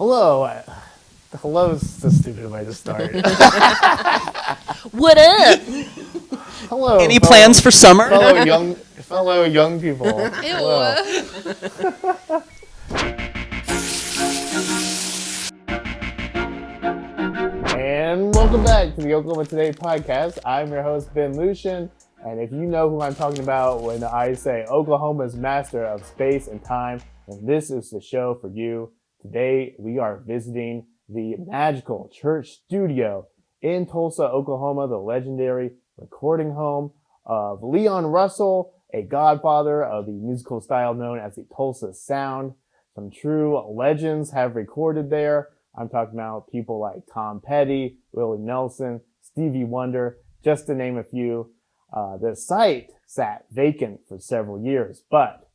Hello. Hello's the stupid way to start. What up? Hello. Any plans for summer? Fellow young people. Hello. And welcome back to the Oklahoma Today podcast. I'm your host, Ben Lucian. And if you know who I'm talking about when I say Oklahoma's master of space and time, then this is the show for you. Today, we are visiting the magical church studio in Tulsa, Oklahoma, the legendary recording home of Leon Russell, a godfather of the musical style known as the Tulsa Sound. Some true legends have recorded there. I'm talking about people like Tom Petty, Willie Nelson, Stevie Wonder, just to name a few. The site sat vacant for several years, but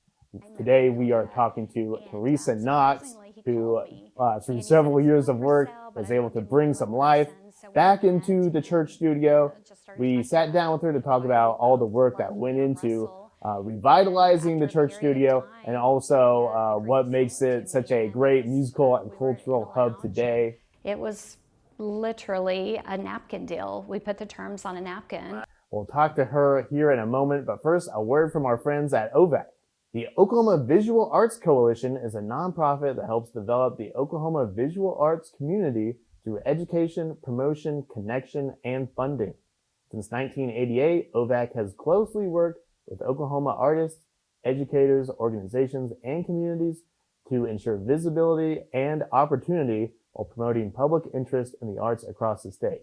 today we are talking to Teresa Knox, who through several years of work was able to bring some life back into the church studio. We sat down with her to talk about all the work that went into revitalizing the church studio and also what makes it such a great musical and cultural hub today. It was literally a napkin deal. We put the terms on a napkin. We'll talk to her here in a moment, but first, a word from our friends at OVAC. The Oklahoma Visual Arts Coalition is a nonprofit that helps develop the Oklahoma visual arts community through education, promotion, connection, and funding. Since 1988, OVAC has closely worked with Oklahoma artists, educators, organizations, and communities to ensure visibility and opportunity while promoting public interest in the arts across the state.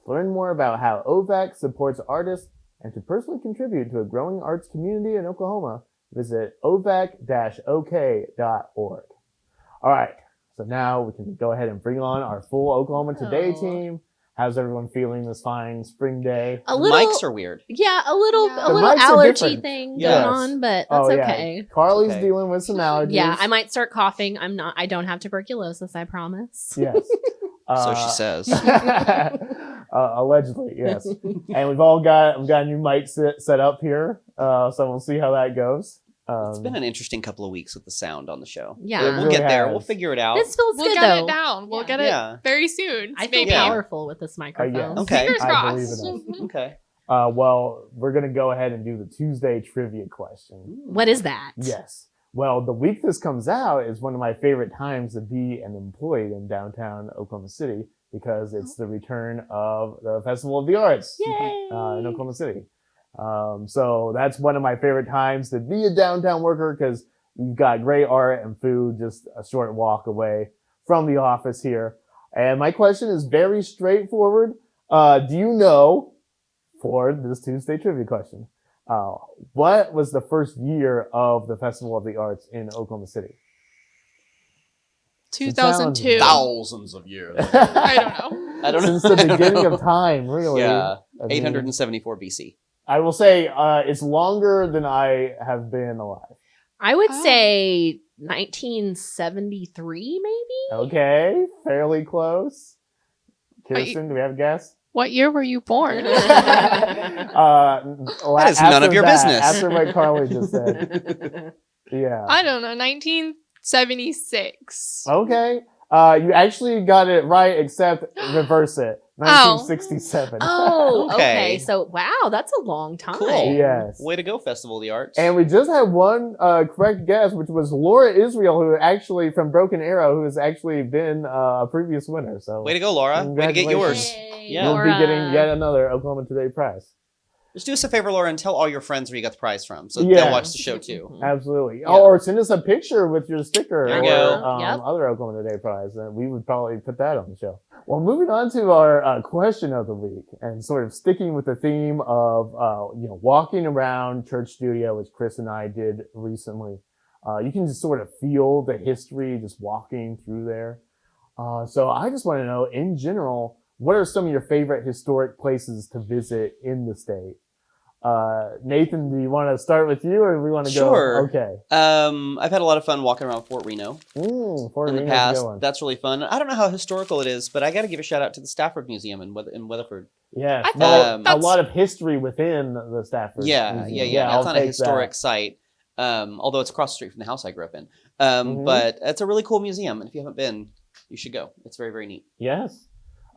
To learn more about how OVAC supports artists and to personally contribute to a growing arts community in Oklahoma, visit ovac-ok.org. All right, so now we can go ahead and bring on our full Oklahoma Today team. How's everyone feeling this fine spring day? Mics are weird. Yeah, a little mics are allergy different. thing Yes. going on, but that's okay. Carly's Okay. dealing with some allergies. Yeah, I might start coughing. I don't have tuberculosis, I promise. Yes. So she says. Allegedly, yes. And we've got a new mic set up here, so we'll see how that goes. It's been an interesting couple of weeks with the sound on the show. Yeah. It We'll really get there. has. We'll figure it out. This feels We'll good get though. it down. We'll get Yeah. it very soon. I feel maybe. powerful with this microphone. yes. Okay. Fingers I crossed. believe in us. Okay. Well, we're going to go ahead and do the Tuesday trivia question. What is that? Yes. Well, the week this comes out is one of my favorite times to be an employee in downtown Oklahoma City because it's the return of the Festival of the Arts Yay! in Oklahoma City. So that's one of my favorite times to be a downtown worker because you've got great art and food just a short walk away from the office here. And my question is very straightforward. Do you know, for this Tuesday trivia question, what was the first year of the Festival of the Arts in Oklahoma City? 2002. Thousands of years. I don't know. Since the beginning of time, really. Yeah. I mean, 874 BC. I will say it's longer than I have been alive. I would say 1973, maybe? Okay, fairly close. Wait. Kirsten, do we have a guess? What year were you born? That is none of your business. After what Carly just said. Yeah. I don't know. 1976. Okay. You actually got it right, except reverse it. 1967. Oh, Okay. okay. So, wow, that's a long time. Cool. Yes. Way to go, Festival of the Arts. And we just had one correct guess, which was Laura Israel, who actually from Broken Arrow, who has actually been a previous winner. So Way to go, Laura. Way to get yours. Yay, Yeah. you'll Laura. be getting yet another Oklahoma Today prize. Just do us a favor, Laura, and tell all your friends where you got the prize from, so Yeah. they'll watch the show too. Absolutely. Yeah. Or send us a picture with your sticker There you or go. Yep. other Oklahoma Today prize. And we would probably put that on the show. Well, moving on to our question of the week and sort of sticking with the theme of walking around church studio, which Chris and I did recently. You can just sort of feel the history just walking through there. So I just want to know, in general, what are some of your favorite historic places to visit in the state? Nathan, do you want to start with you, or do we want to go? Sure. Okay. I've had a lot of fun walking around Fort Reno Fort in the Reno's a past. good one. That's really fun. I don't know how historical it is, but I got to give a shout out to the Stafford Museum in Weatherford. Yes. I Well, thought a lot of history within the Stafford Yeah. Museum. That's I'll not a take historic that. site, although it's across the street from the house I grew up in. Mhm. But it's a really cool museum, and if you haven't been, You should go. It's very, very neat. Yes.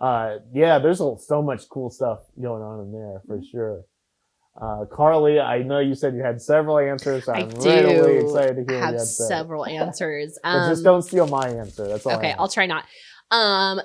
Yeah, there's so much cool stuff going on in there for sure. Carly, I know you said you had several answers, so I I'm really do excited to hear what you have had to say. several answers. But just don't steal my answer. That's all. Okay, I'll try not.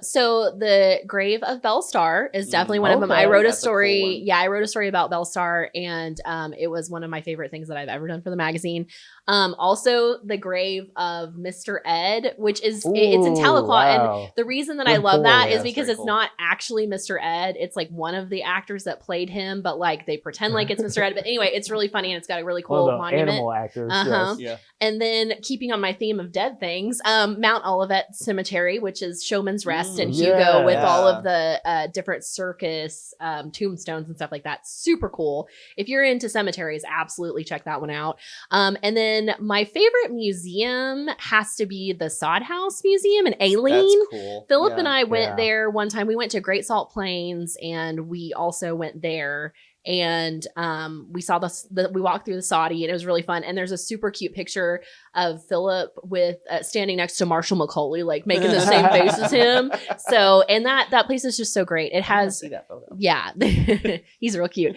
So the grave of Belle Star is definitely one of them. Okay. I wrote a That's a cool story. one. Yeah, I wrote a story about Belle Star, and it was one of my favorite things that I've ever done for the magazine. Also the grave of Mr. Ed, which is it's in Ooh, Tahlequah, wow. and the reason that Good I love pull. that Yeah, is because very it's cool. not actually Mr. Ed. It's like one of the actors that played him, but like they pretend like it's Mr. Ed. But anyway, it's really funny and it's got a really One cool of the monument. animal actors. Uh-huh. Yes. Yeah. And then keeping on my theme of dead things, Mount Olivet Cemetery, which is Showman's Rest and Hugo Yeah. with all Yeah. of the different circus tombstones and stuff like that. Super cool. If you're into cemeteries, absolutely check that one out. And then my favorite museum has to be the Sod House Museum in Aileen. That's cool. Philip Yeah. and I went Yeah. there one time. We went to Great Salt Plains and we also went there. And we saw we walked through the Saudi and it was really fun. And there's a super cute picture of Philip with standing next to Marshall McCauley, like making the same face as him. So, and that place is just so great. It I wanna has, see that photo. yeah, he's real cute.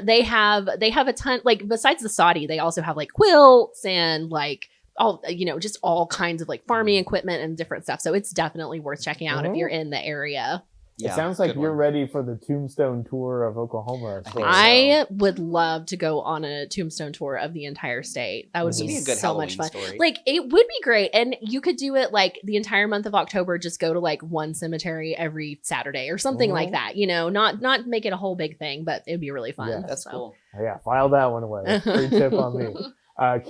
They have a ton, like besides the Saudi, they also have like quilts and like all, just all kinds of like farming equipment and different stuff. So it's definitely worth checking out if you're in the area. Yeah, It sounds like good you're one. ready for the tombstone tour of Oklahoma. I think I would love to go on a tombstone tour of the entire state. That would This This would be be a good so Halloween much fun. story. Like it would be great, and you could do it like the entire month of October. Just go to like one cemetery every Saturday or something like that. Not make it a whole big thing, but it'd be really fun. Yeah. That's So. cool. Yeah, file that one away. Free tip on me.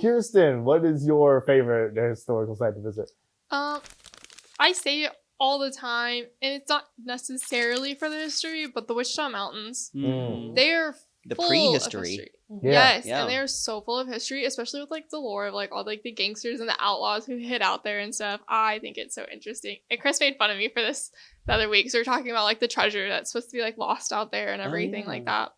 Kirsten, what is your favorite historical site to visit? I say it all the time, and it's not necessarily for the history, but the Wichita Mountains. Mm. They are The full prehistory. of history. Yeah. Yes, Yeah. and they're so full of history, especially with like the lore of like all like the gangsters and the outlaws who hid out there and stuff. I think it's so interesting. And Chris made fun of me for this the other week. So we're talking about like the treasure that's supposed to be like lost out there and everything yeah. like that.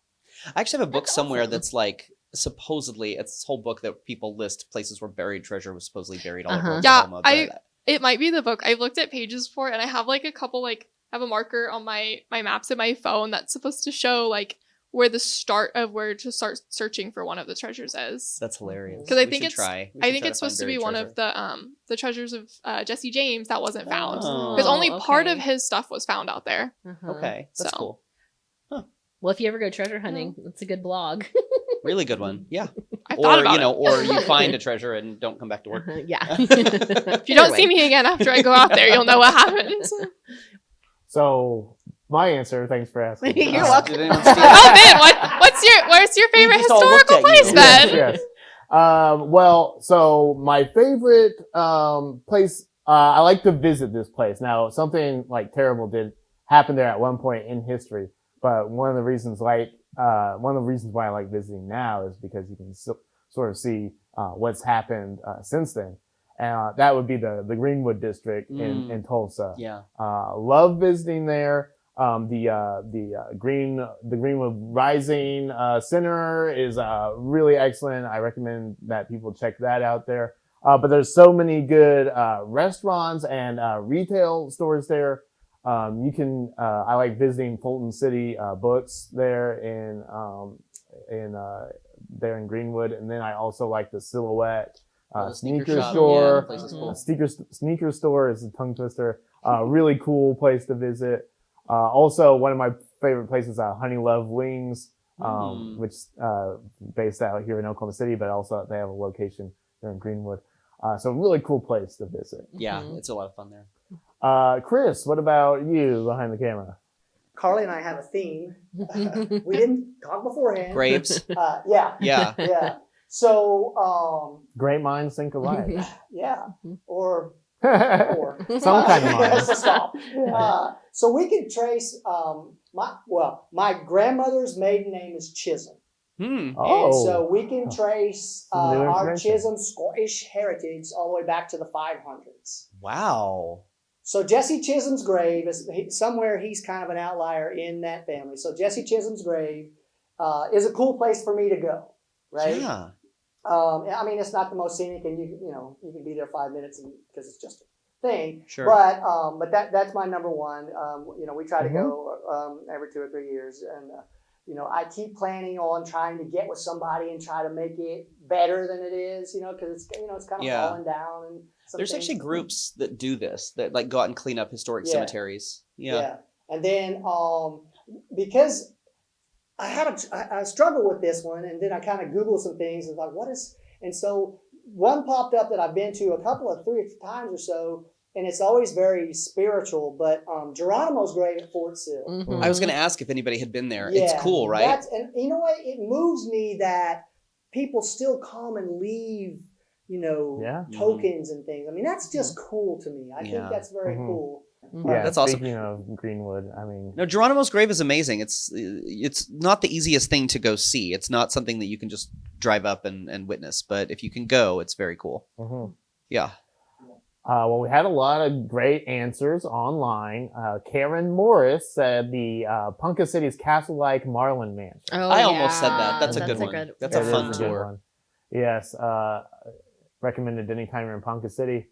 I actually have a book That's somewhere awesome. that's like supposedly it's this whole book that people list places where buried treasure was supposedly buried all Uh-huh. over Yeah, Oklahoma. But It might be the book. I've looked at pages for it, and I have like a couple like I have a marker on my maps in my phone that's supposed to show like where the start of where to start searching for one of the treasures is. that's hilarious. 'Cause I We think should it's- try. We I should think try it's find supposed to be buried one treasure. of the treasures of Jesse James that wasn't found. Oh. Because only part okay. of his stuff was found out there. Uh-huh. Okay, that's So. cool. Well, if you ever go treasure hunting, that's a good blog. Really good one. Yeah. I thought Or about it. or you find a treasure and don't come back to work. Uh-huh, yeah. If you don't see me again after I go out there, you'll know what happens. So, my answer, thanks for asking. You're Uh, welcome. Did anyone steal Oh it? man, where's your favorite just all looked historical at you. place Yes, then? yes. Well, so my favorite place, I like to visit this place. Now, something like terrible did happen there at one point in history, but one of the reasons why I like visiting now is because you can sort of see what's happened since then. And that would be the Greenwood district in Tulsa. Yeah. Love visiting there. The Greenwood Rising Center is really excellent. I recommend that people check that out there. But there's so many good restaurants and retail stores there. I like visiting Fulton City Books there in Greenwood, and then I also like the Silhouette The sneaker sneaker shop. store. Yeah, the place is cool. Sneaker store is a tongue twister. Really cool place to visit. Also, one of my favorite places, Honey Love Wings, which based out here in Oklahoma City, but also they have a location there in Greenwood. So really cool place to visit. Yeah, Mhm. it's a lot of fun there. Chris, what about you behind the camera? Carly and I have a theme. We didn't talk beforehand. Graves. Yeah. Yeah. Yeah. So, Great minds think alike. yeah. Or. Some kind of mind. So stop. So we can trace, my grandmother's maiden name is Chisholm. Hmm. Oh. And so we can trace Some new our information. Chisholm Scottish heritage all the way back to the 500s. Wow. So Jesse Chisholm's grave is somewhere. He's kind of an outlier in that family. So Jesse Chisholm's grave is a cool place for me to go, right? Yeah. I mean, it's not the most scenic, and you can be there 5 minutes because it's just thing. Sure. But that's my number one. We try to go every 2 or 3 years, and I keep planning on trying to get with somebody and try to make it better than it is. Because it's kind of falling down. And there's actually groups that do this, that like go out and clean up historic cemeteries. Yeah. And then because I struggled with this one, and then I kind of Googled some things and thought, and so one popped up that I've been to a couple of 3 times or so, and it's always very spiritual, but Geronimo's grave at Fort Sill. Mm-hmm. I was going to ask if anybody had been there. Yeah, it's cool, right? And you know what? It moves me that people still come and leave, tokens and things. I mean, that's just cool to me. I think that's very cool. Yeah, that's awesome. Speaking of Greenwood, I mean, no, Geronimo's grave is amazing. It's not the easiest thing to go see. It's not something that you can just drive up and witness. But if you can go, it's very cool. Mm-hmm. Yeah. Well, we had a lot of great answers online. Karen Morris said the Ponca City's castle-like Marlin Mansion. Oh, I almost said that. That's a good one. That's a fun Good tour. one. Yes. Recommended anytime you're in Ponca City.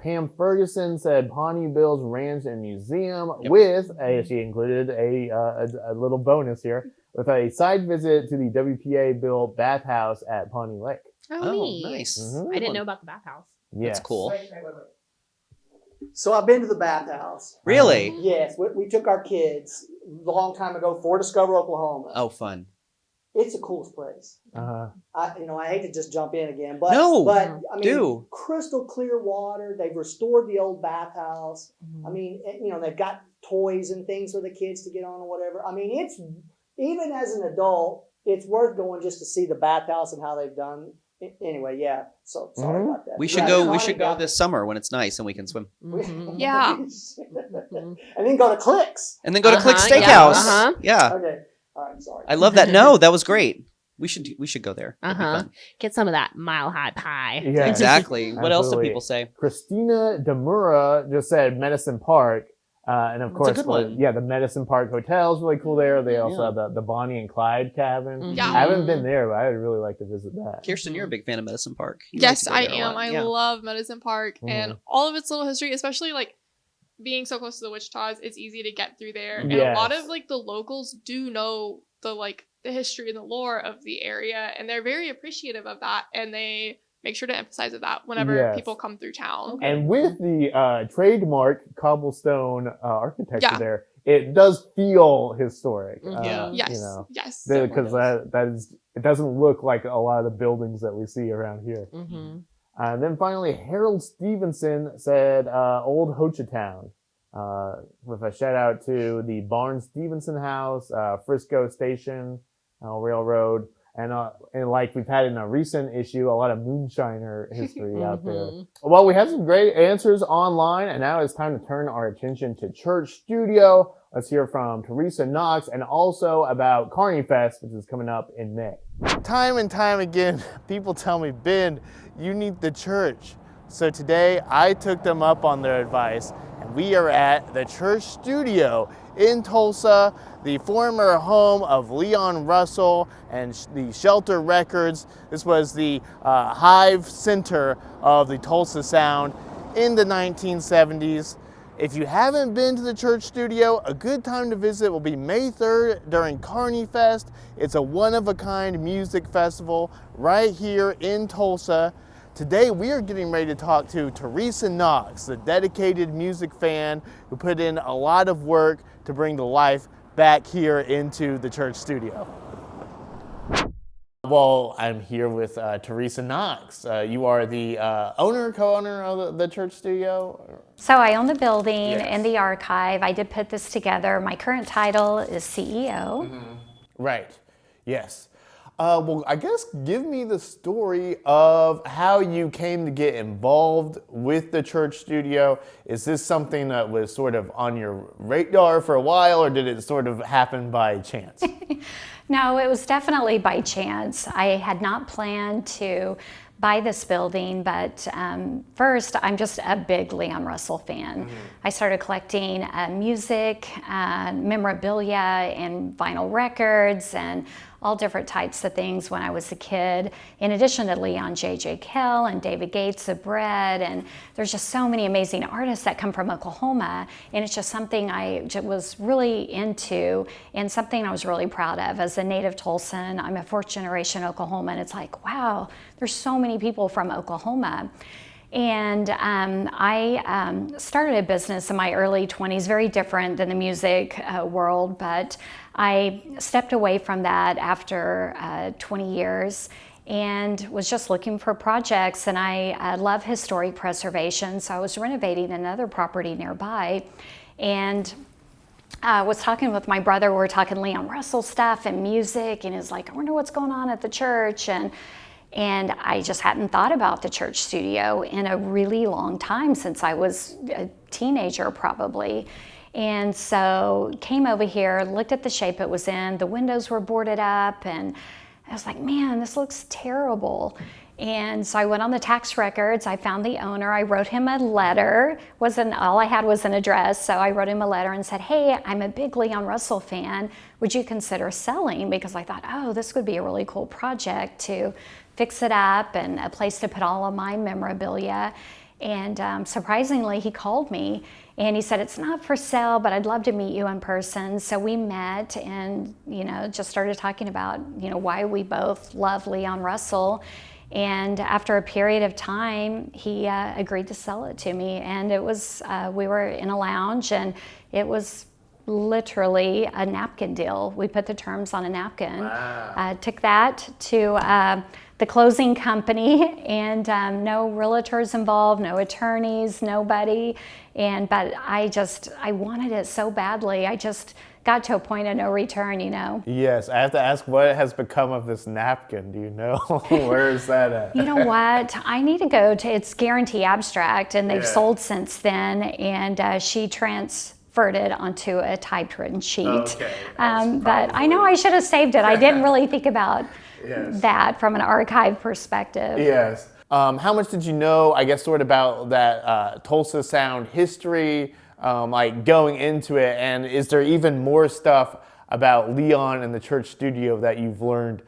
Pam Ferguson said Pawnee Bill's Ranch and Museum with she included a little bonus here with a side visit to the WPA built bathhouse at Pawnee Lake. Oh, neat. Nice. Mm-hmm. I didn't know about the bathhouse. Yes. That's cool. Wait. So I've been to the bathhouse. Really? Yes, we took our kids a long time ago, Fort Discover, Oklahoma. Oh, fun. It's the coolest place. Uh-huh. I hate to just jump in again, but I mean, crystal clear water. They've restored the old bathhouse. I mean, they've got toys and things for the kids to get on or whatever. I mean, it's even as an adult, it's worth going just to see the bathhouse and how they've done. Anyway, yeah. So sorry about that. We should go. We should go this summer when it's nice and we can swim. Mm-hmm. Yeah. And then go to Clicks. And then go to Click's Steakhouse. Yeah. Okay. All right. Sorry. I love that. No, that was great. We should go there. Get some of that Mile High Pie. Yeah. Exactly. What else do Absolutely. people say? Christina Demura just said Medicine Park. And of course, a good one. the Medicine Park Hotel is really cool there. They also have the Bonnie and Clyde cabin. Mm-hmm. Yeah. I haven't been there, but I would really like to visit that. Kirsten, you're a big fan of Medicine Park. Yes, I am. I love Medicine Park and all of its little history, especially like being so close to the Wichitas. It's easy to get through there, and a lot of like the locals do know the history and the lore of the area, and they're very appreciative of that, and they make sure to emphasize that whenever people come through town. And with the trademark cobblestone architecture there, it does feel historic. Yes. Because it doesn't look like a lot of the buildings that we see around here. Mm-hmm. And then finally, Harold Stevenson said Old Hochatown, with a shout out to the Barnes Stevenson House, Frisco Station, Railroad. And like we've had in a recent issue, a lot of moonshiner history out there. Well, we have some great answers online, and now it's time to turn our attention to Church Studio. Let's hear from Teresa Knox and also about Carney Fest, which is coming up in May. Time and time again, people tell me, Ben, you need the church. So today I took them up on their advice, and we are at the Church Studio in Tulsa, the former home of Leon Russell and the Shelter Records. This was the hive center of the Tulsa Sound in the 1970s. If you haven't been to the Church Studio, a good time to visit will be May 3rd during Carney Fest. It's a one-of-a-kind music festival right here in Tulsa. Today we are getting ready to talk to Teresa Knox, the dedicated music fan who put in a lot of work to bring the life back here into the Church Studio. Well, I'm here with Teresa Knox. You are the co-owner of the Church Studio? So I own the building and the archive. I did put this together. My current title is CEO. Right, yes. Well, I guess give me the story of how you came to get involved with the Church Studio. Is this something that was sort of on your radar for a while, or did it sort of happen by chance? No, it was definitely by chance. I had not planned to buy this building, but first, I'm just a big Leon Russell fan. I started collecting music, memorabilia, and vinyl records, and all different types of things when I was a kid, in addition to Leon J.J. Kell and David Gates of Bread. And there's just so many amazing artists that come from Oklahoma. And it's just something I was really into and something I was really proud of. As a native Tulsan, I'm a fourth generation Oklahoman. It's like, wow, there's so many people from Oklahoma. And I started a business in my early 20s, very different than the music world, but I stepped away from that after 20 years and was just looking for projects. And I love historic preservation, so I was renovating another property nearby. And I was talking with my brother, we were talking Leon Russell stuff and music, and he's like, I wonder what's going on at the church. And I just hadn't thought about the church studio in a really long time, since I was a teenager probably. And so came over here, looked at the shape it was in, the windows were boarded up, and I was like, man, this looks terrible. And so I went on the tax records, I found the owner, I wrote him a letter. All I had was an address, so I wrote him a letter and said, hey, I'm a big Leon Russell fan, would you consider selling? Because I thought, oh, this would be a really cool project to fix it up and a place to put all of my memorabilia. And surprisingly, he called me and he said, it's not for sale, but I'd love to meet you in person. So we met and, just started talking about, why we both love Leon Russell. And after a period of time, he agreed to sell it to me. And it was, we were in a lounge, and it was literally a napkin deal. We put the terms on a napkin. Wow. Took that to the closing company, and no realtors involved, no attorneys, nobody. But I wanted it so badly. I just got to a point of no return, Yes, I have to ask, what has become of this napkin? Do you know? Where is that at? You know what? I need to go to, it's Guarantee Abstract, and they've sold since then, and she transferred it onto a typewritten sheet. Okay. But I know I should have saved it. I didn't really think about that from an archive perspective. Yes. How much did you know, I guess, sort of about that Tulsa Sound history, like going into it? And is there even more stuff about Leon and the church studio that you've learned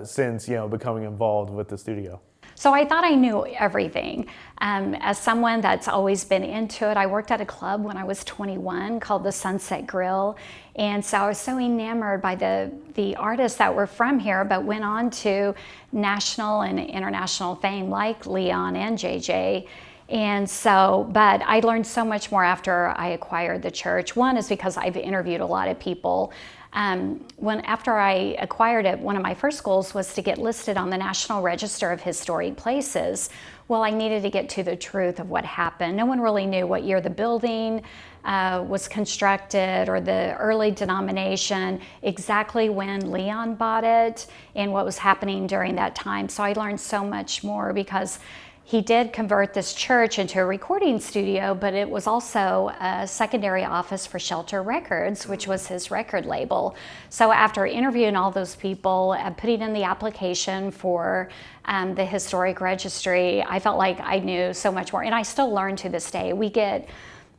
since, becoming involved with the studio? So I thought I knew everything. As someone that's always been into it, I worked at a club when I was 21 called the Sunset Grill. And so I was so enamored by the artists that were from here, but went on to national and international fame like Leon and JJ. And so, but I learned so much more after I acquired the church. One is because I've interviewed a lot of people. After I acquired it, one of my first goals was to get listed on the National Register of Historic Places. Well, I needed to get to the truth of what happened. No one really knew what year the building was constructed or the early denomination, exactly when Leon bought it and what was happening during that time. So I learned so much more because he did convert this church into a recording studio, but it was also a secondary office for Shelter Records, which was his record label. So after interviewing all those people, putting in the application for the historic registry, I felt like I knew so much more. And I still learn to this day. We get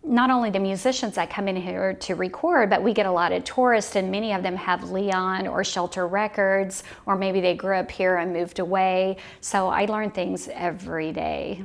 not only the musicians that come in here to record, but we get a lot of tourists, and many of them have Leon or Shelter Records, or maybe they grew up here and moved away. So I learn things every day.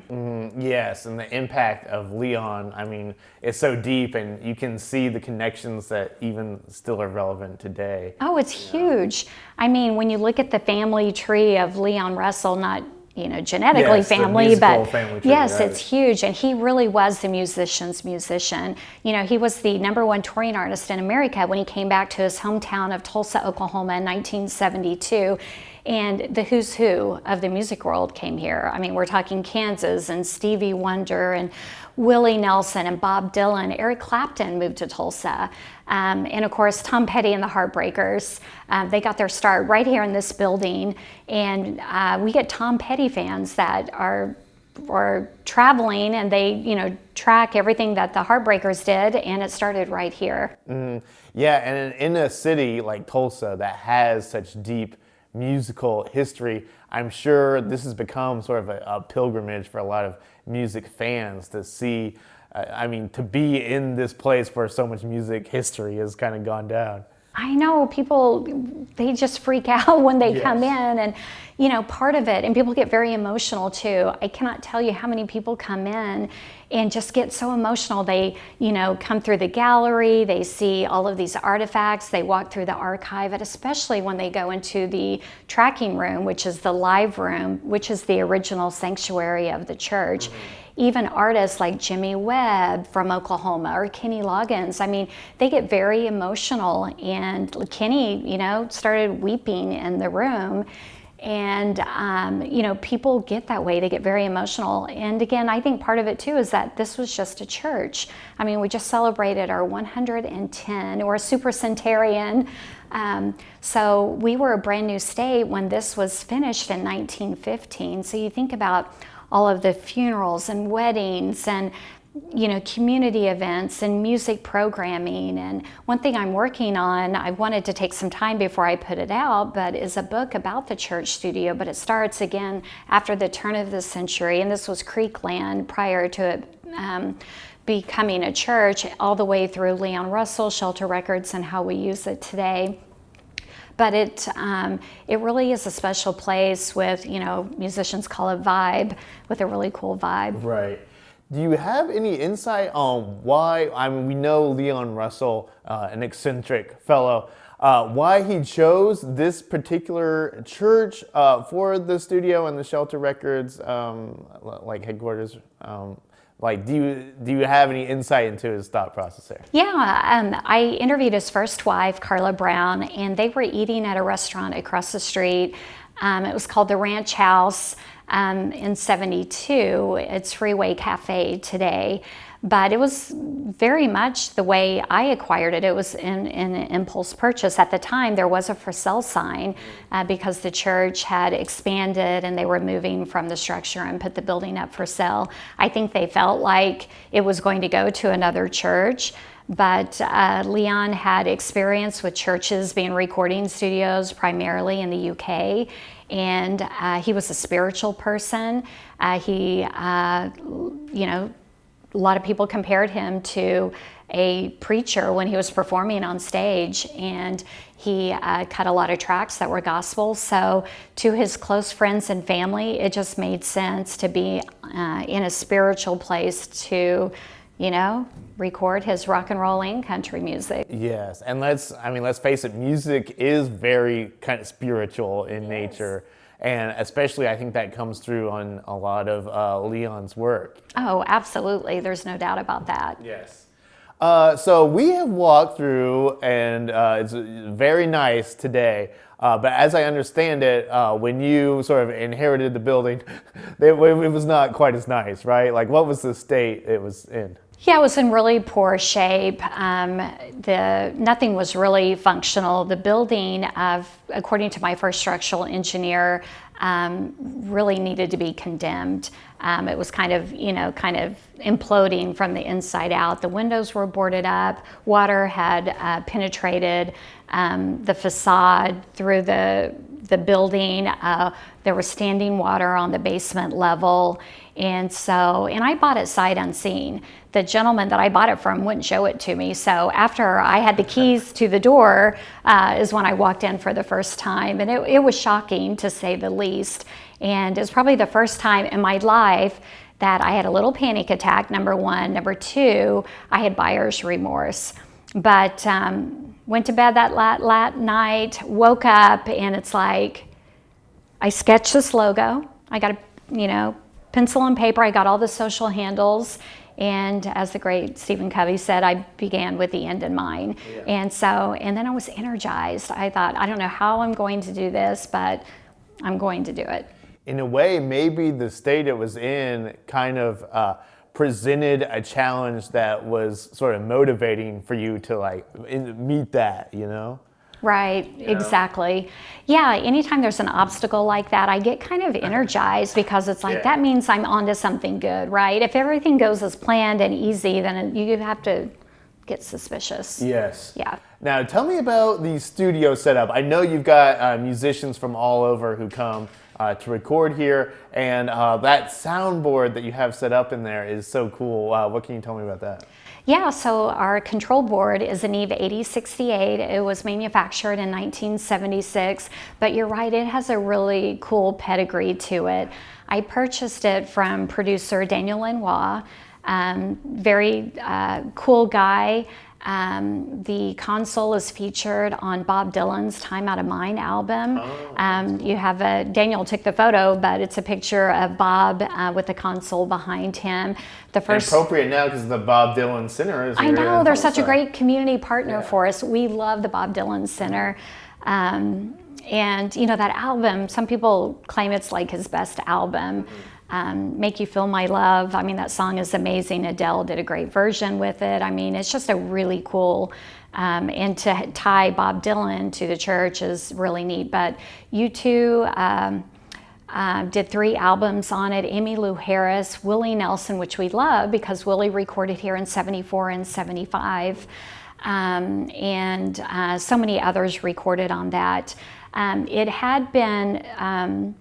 Yes, and the impact of Leon, I mean, it's so deep, and you can see the connections that even still are relevant today. Oh, it's huge. I mean, when you look at the family tree of Leon Russell, not genetically family, but family tree, yes, right. It's huge. And he really was the musician's musician. He was the #1 touring artist in America when he came back to his hometown of Tulsa, Oklahoma in 1972. And the who's who of the music world came here. I mean, we're talking Kansas and Stevie Wonder and Willie Nelson and Bob Dylan. Eric Clapton moved to Tulsa. And of course, Tom Petty and the Heartbreakers. They got their start right here in this building. And we get Tom Petty fans that are traveling, and they, track everything that the Heartbreakers did, and it started right here. Yeah, and in a city like Tulsa that has such deep musical history, I'm sure this has become sort of a pilgrimage for a lot of music fans to see, to be in this place where so much music history has kind of gone down. I know people, they just freak out when they come in, and part of it, and people get very emotional too. I cannot tell you how many people come in and just get so emotional. They, come through the gallery, they see all of these artifacts, they walk through the archive, and especially when they go into the tracking room, which is the live room, which is the original sanctuary of the church. Even artists like Jimmy Webb from Oklahoma or Kenny Loggins, I mean, they get very emotional. And Kenny, started weeping in the room. And, people get that way. They get very emotional. And again, I think part of it too is that this was just a church. I mean, we just celebrated our 110 or supercentenarian. So we were a brand new state when this was finished in 1915. So you think about all of the funerals and weddings and community events and music programming. And one thing I'm working on, I wanted to take some time before I put it out, but is a book about the church studio, but it starts again after the turn of the century, and this was Creekland prior to it becoming a church, all the way through Leon Russell, Shelter Records, and how we use it today. But it really is a special place with, musicians call it vibe, with a really cool vibe. Right. Do you have any insight on why, we know Leon Russell, an eccentric fellow, why he chose this particular church for the studio and the Shelter Records headquarters? Do you have any insight into his thought process there? Yeah, I interviewed his first wife, Carla Brown, and they were eating at a restaurant across the street. It was called the Ranch House in 72. It's Freeway Cafe today. But it was very much the way I acquired it. It was in an impulse purchase. At the time, there was a for sale sign because the church had expanded and they were moving from the structure and put the building up for sale. I think they felt like it was going to go to another church. But Leon had experience with churches being recording studios, primarily in the UK. And he was a spiritual person. A lot of people compared him to a preacher when he was performing on stage, and he cut a lot of tracks that were gospel. So to his close friends and family, it just made sense to be in a spiritual place to, record his rock and roll and country music. Yes, and let's face it, music is very kind of spiritual in nature. And especially, I think that comes through on a lot of Leon's work. Oh, absolutely. There's no doubt about that. Yes. So we have walked through, and it's very nice today. But as I understand it, when you sort of inherited the building, it was not quite as nice, right? Like, what was the state it was in? Yeah, it was in really poor shape. Nothing was really functional. The building, according to my first structural engineer, really needed to be condemned. It was kind of imploding from the inside out. The windows were boarded up. Water had penetrated the facade through the building. There was standing water on the basement level. And I bought it sight unseen. The gentleman that I bought it from wouldn't show it to me. So after I had the keys to the door is when I walked in for the first time. And it was shocking, to say the least. And it was probably the first time in my life that I had a little panic attack, number one. Number two, I had buyer's remorse. But went to bed that night, woke up, and it's like, I sketched this logo. I got a, pencil and paper. I got all the social handles. And as the great Stephen Covey said, I began with the end in mind. Yeah. And then I was energized. I thought, I don't know how I'm going to do this, but I'm going to do it. In a way, maybe the state it was in kind of presented a challenge that was sort of motivating for you to meet that, Right, exactly. Yeah, anytime there's an obstacle like that, I get kind of energized because it's like, that means I'm onto something good, right? If everything goes as planned and easy, then you have to get suspicious. Yes. Yeah. Now, tell me about the studio setup. I know you've got musicians from all over who come to record here. And that soundboard that you have set up in there is so cool. What can you tell me about that? Yeah, so our control board is an Eve 8068. It was manufactured in 1976, but you're right, it has a really cool pedigree to it. I purchased it from producer Daniel Lanois, very cool guy. The console is featured on Bob Dylan's Time Out of Mind album. You have Daniel took the photo, but it's a picture of Bob with the console behind him. The first appropriate now because the Bob Dylan Center is. I know they're such a great community partner for us. We love the Bob Dylan Center. And you know, that album, some people claim it's like his best album. Make You Feel My Love. I mean, that song is amazing. Adele did a great version with it. I mean, it's just a really cool, and to tie Bob Dylan to the church is really neat. But U2 did 3 albums on it. Emmylou Harris, Willie Nelson, which we love because Willie recorded here in 74 and 75. And so many others recorded on that. It had been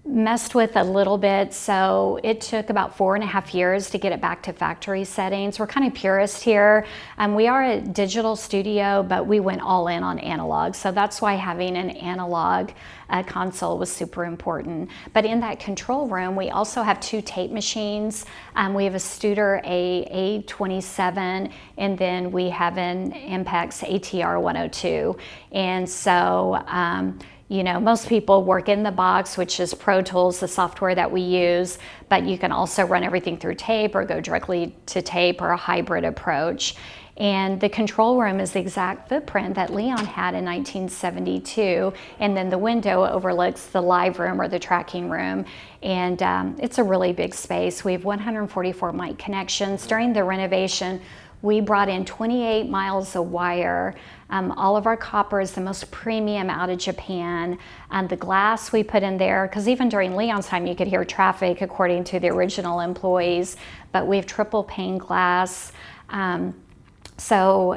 messed with a little bit, so it took about 4.5 years to get it back to factory settings. We're kind of purist here. We are a digital studio, but we went all in on analog, so that's why having an analog console was super important. But in that control room, we also have 2 tape machines. We have a Studer A27, and then we have an Impex ATR 102. And so you know, most people work in the box, which is Pro Tools, the software that we use, but you can also run everything through tape or go directly to tape or a hybrid approach. And the control room is the exact footprint that Leon had in 1972. And then the window overlooks the live room or the tracking room. And it's a really big space. We have 144 mic connections. During the renovation, we brought in 28 miles of wire. All of our copper is the most premium out of Japan. The glass we put in there, because even during Leon's time, you could hear traffic according to the original employees, but we have triple pane glass. So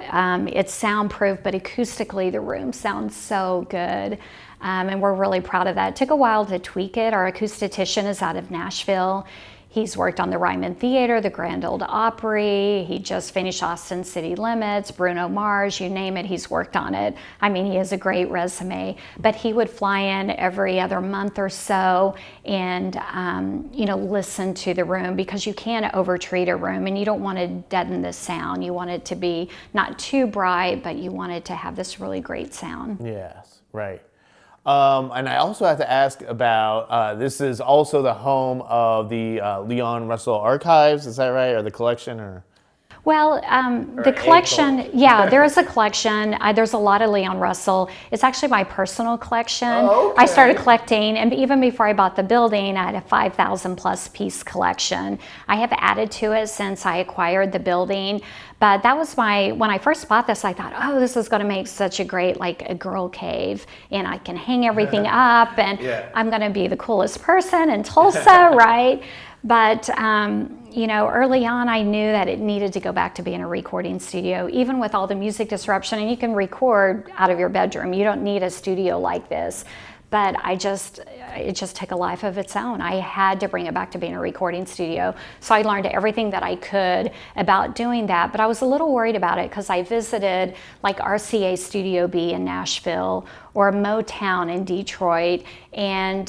it's soundproof, but acoustically the room sounds so good. And we're really proud of that. It took a while to tweak it. Our acoustician is out of Nashville. He's worked on the Ryman Theater, the Grand Ole Opry. He just finished Austin City Limits, Bruno Mars, you name it, he's worked on it. I mean, he has a great resume. But he would fly in every other month or so and, you know, listen to the room, because you can over-treat a room and you don't want to deaden the sound. You want it to be not too bright, but you want it to have this really great sound. Yes, right. And I also have to ask about, this is also the home of the Leon Russell Archives, is that right? Or the collection, or? Well, the collection, yeah, there is a collection. There's a lot of Leon Russell. It's actually my personal collection. Oh, okay. I started collecting, and even before I bought the building, I had a 5,000 plus piece collection. I have added to it since I acquired the building. But that was when I first bought this, I thought, oh, this is going to make such a great, like, a girl cave, and I can hang everything up, and I'm going to be the coolest person in Tulsa, right? But, you know, early on, I knew that it needed to go back to being a recording studio, even with all the music disruption. And you can record out of your bedroom. You don't need a studio like this. But it just took a life of its own. I had to bring it back to being a recording studio. So I learned everything that I could about doing that. But I was a little worried about it because I visited like RCA Studio B in Nashville or Motown in Detroit, and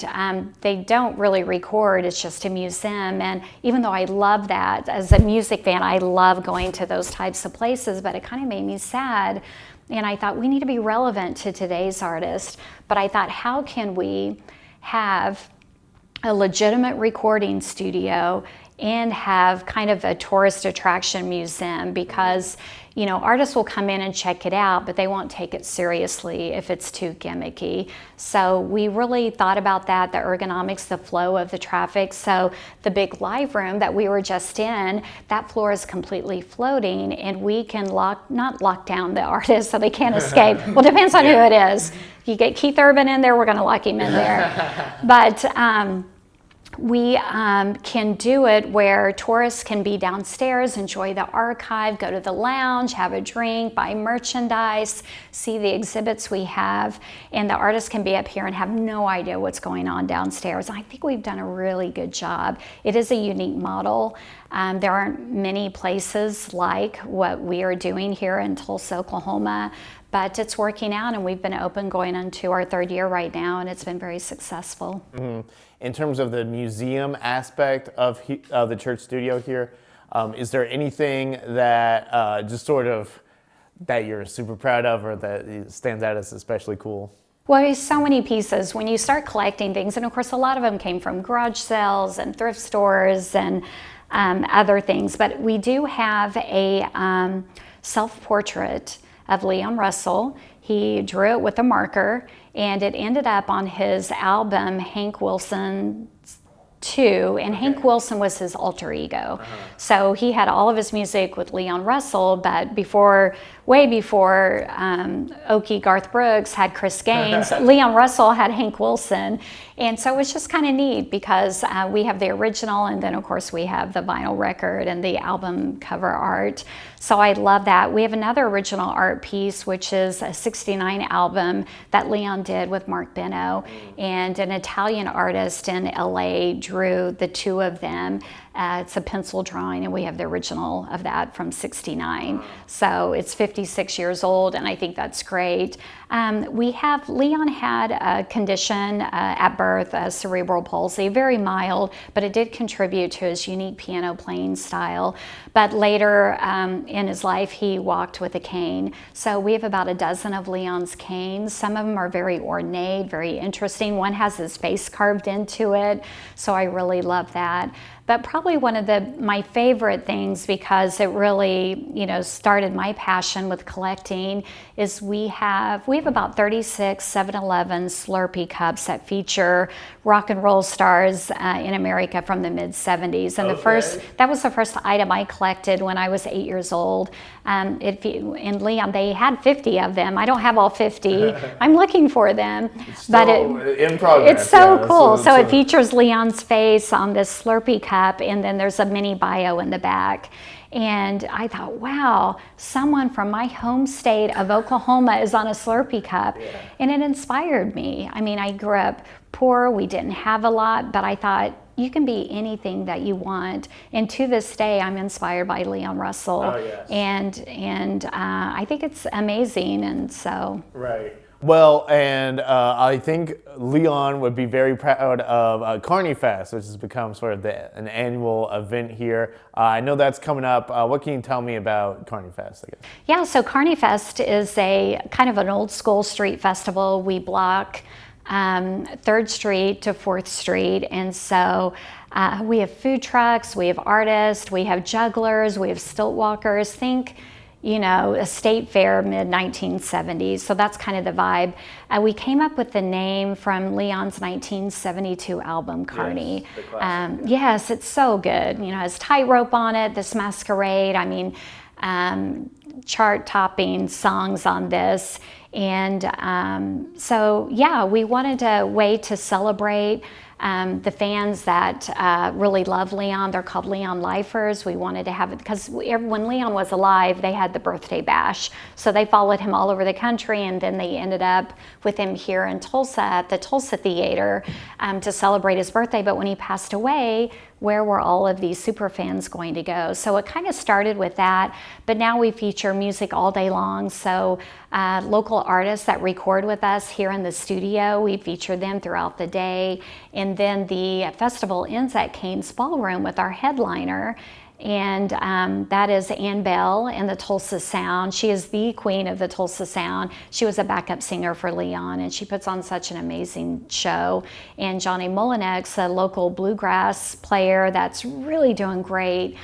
they don't really record, it's just a museum. And even though I love that, as a music fan, I love going to those types of places, but it kind of made me sad. And I thought, we need to be relevant to today's artists. But I thought, how can we have a legitimate recording studio and have kind of a tourist attraction museum? Because, you know, artists will come in and check it out, but they won't take it seriously if it's too gimmicky. So we really thought about that, the ergonomics, the flow of the traffic. So the big live room that we were just in, that floor is completely floating, and we can not lock down the artists so they can't escape. Well, depends on who it is. You get Keith Urban in there, we're going to lock him in there. But we can do it where tourists can be downstairs, enjoy the archive, go to the lounge, have a drink, buy merchandise, see the exhibits we have, and the artists can be up here and have no idea what's going on downstairs. I think we've done a really good job. It is a unique model. There aren't many places like what we are doing here in Tulsa, Oklahoma, but it's working out, and we've been open going into our 3rd year right now, and it's been very successful. Mm-hmm. In terms of the museum aspect of the church studio here, is there anything that just sort of that you're super proud of or that stands out as especially cool? Well, there's so many pieces. When you start collecting things, and of course a lot of them came from garage sales and thrift stores and other things, but we do have a self-portrait of Leon Russell. He drew it with a marker, and it ended up on his album, Hank Wilson 2, and Hank Wilson was his alter ego. So he had all of his music with Leon Russell, but way before Okie Garth Brooks had Chris Gaines, Leon Russell had Hank Wilson. And so it's just kind of neat because we have the original, and then of course we have the vinyl record and the album cover art. So I love that. We have another original art piece, which is a '69 album that Leon did with Mark Beno, and an Italian artist in LA drew the two of them. It's a pencil drawing, and we have the original of that from '69. So it's 56 years old, and I think that's great. Leon had a condition at birth, cerebral palsy, very mild, but it did contribute to his unique piano playing style. But later in his life, he walked with a cane. So we have about a dozen of Leon's canes. Some of them are very ornate, very interesting. One has his face carved into it, so I really love that. But probably one of my favorite things, because it really, started my passion with collecting, is we have about 36 7-Eleven Slurpee cups that feature rock and roll stars in America from the mid-'70s. And that was the first item I collected when I was 8 years old. In Leon, they had 50 of them. I don't have all 50. I'm looking for them. But in progress. It's so cool. So it features Leon's face on this Slurpee cup, and then there's a mini bio in the back. And I thought, wow, someone from my home state of Oklahoma is on a Slurpee cup. Yeah. And it inspired me. I mean, I grew up poor. We didn't have a lot, but I thought, you can be anything that you want. And to this day, I'm inspired by Leon Russell. Oh, yes. And I think it's amazing. And so. Right. Well, and I think Leon would be very proud of Carney Fest, which has become sort of an annual event here. I know that's coming up. What can you tell me about Carney Fest, I guess? Yeah, so Carney Fest is a kind of an old school street festival. We block 3rd Street to 4th Street, and so we have food trucks, we have artists, we have jugglers, we have stilt walkers. Think a state fair mid-1970s, so that's kind of the vibe. We came up with the name from Leon's 1972 album, Carney. Yes, the classic, yes, it's so good. It has Tightrope on it, This Masquerade, chart-topping songs on this. And we wanted a way to celebrate the fans that really love Leon. They're called Leon Lifers. We wanted to have it because when Leon was alive, they had the birthday bash. So they followed him all over the country, and then they ended up with him here in Tulsa at the Tulsa Theater to celebrate his birthday. But when he passed away, where were all of these super fans going to go? So it kind of started with that, but now we feature music all day long. So local artists that record with us here in the studio, we feature them throughout the day. And then the festival ends at Kane's Ballroom with our headliner. And that is Ann Bell and the Tulsa Sound. She is the queen of the Tulsa Sound. She was a backup singer for Leon, and she puts on such an amazing show. And Johnny Mullinex, a local bluegrass player that's really doing great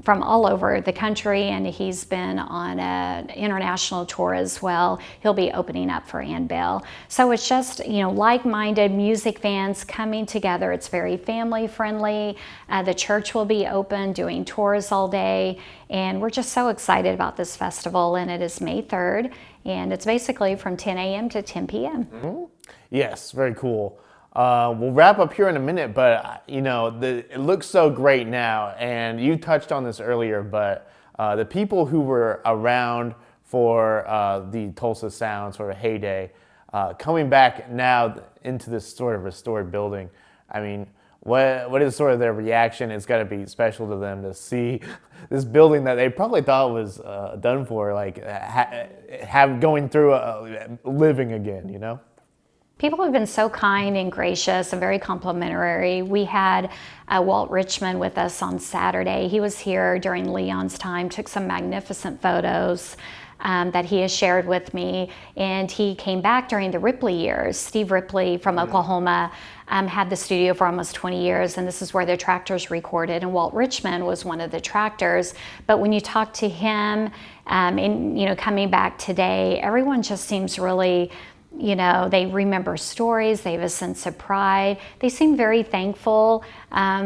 from all over the country, and he's been on an international tour as well. He'll be opening up for Ann Bell. So it's just, like-minded music fans coming together. It's very family friendly. The church will be open, doing tours all day, and we're just so excited about this festival. And it is May 3rd, and it's basically from 10 a.m. to 10 p.m. Mm-hmm. Yes, very cool. We'll wrap up here in a minute, but it looks so great now, and you touched on this earlier, but the people who were around for the Tulsa Sound sort of heyday, coming back now into this sort of restored building, I mean, what is sort of their reaction? It's got to be special to them to see this building that they probably thought was done for, like have going through living again, you know? People have been so kind and gracious and very complimentary. We had Walt Richmond with us on Saturday. He was here during Leon's time, took some magnificent photos that he has shared with me, and he came back during the Ripley years. Steve Ripley from Oklahoma had the studio for almost 20 years, and this is where the Tractors recorded, and Walt Richmond was one of the Tractors. But when you talk to him, and coming back today, everyone just seems really, they remember stories, they have a sense of pride, they seem very thankful. I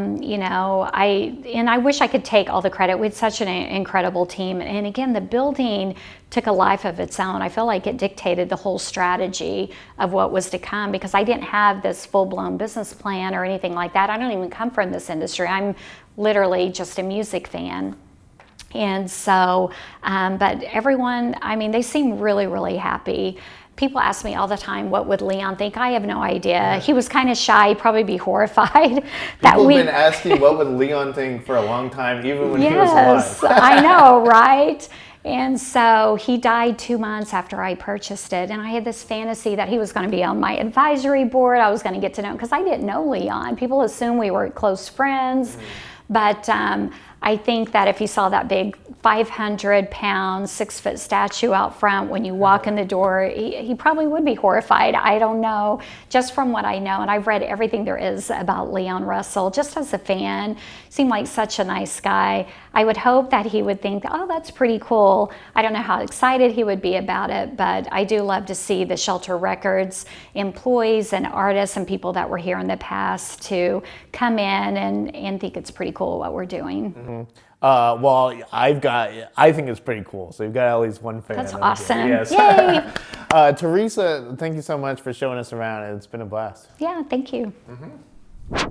wish I could take all the credit. We had such an incredible team. And again, the building took a life of its own. I feel like it dictated the whole strategy of what was to come, because I didn't have this full-blown business plan or anything like that. I don't even come from this industry. I'm literally just a music fan. And so, but everyone, they seem really, really happy. People ask me all the time, what would Leon think? I have no idea. Yeah. He was kind of shy. He'd probably be horrified. People have been asking what would Leon think for a long time, even when he was alive. I know, right? And so he died 2 months after I purchased it. And I had this fantasy that he was going to be on my advisory board. I was going to get to know him, because I didn't know Leon. People assume we were close friends. But I think that if you saw that big 500-pound, 6-foot statue out front when you walk in the door, he probably would be horrified. I don't know, just from what I know. And I've read everything there is about Leon Russell, just as a fan. Seemed like such a nice guy. I would hope that he would think, oh, that's pretty cool. I don't know how excited he would be about it, but I do love to see the Shelter Records employees and artists and people that were here in the past to come in and think it's pretty cool what we're doing. Mm-hmm. Well, I think it's pretty cool. So you've got at least one fan. That's awesome. Yes. Yay! Teresa, thank you so much for showing us around. It's been a blast. Yeah, thank you. Mm-hmm.